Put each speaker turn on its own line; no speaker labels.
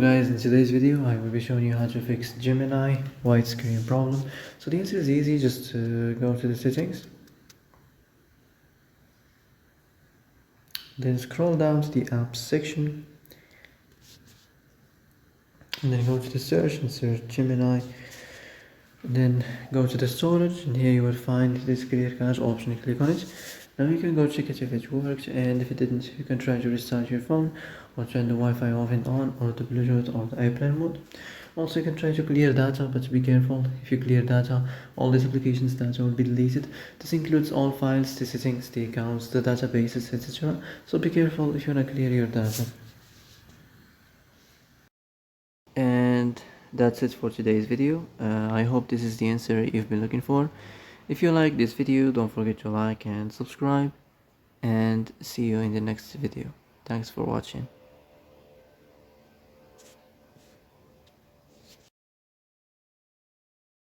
Guys, in today's video I will be showing you how to fix Gemini white screen problem. So the answer is easy. Just go to the settings, then scroll down to the apps section, and then go to the search and search Gemini. Then go to the storage, and here you will find this clear cache option. Click on it. Now you can go check it if it works, and if it didn't, you can try to restart your phone or turn the Wi-Fi off and on, or the Bluetooth or the airplane mode. Also, you can try to clear data, but be careful. If you clear data, all these applications data will be deleted. This includes all files, the settings, the accounts, the databases, etc. So be careful if you want to clear your data. And that's it for today's video. I hope this is the answer you've been looking for. If you like this video, don't forget to like and subscribe, and see you in the next video. Thanks for watching.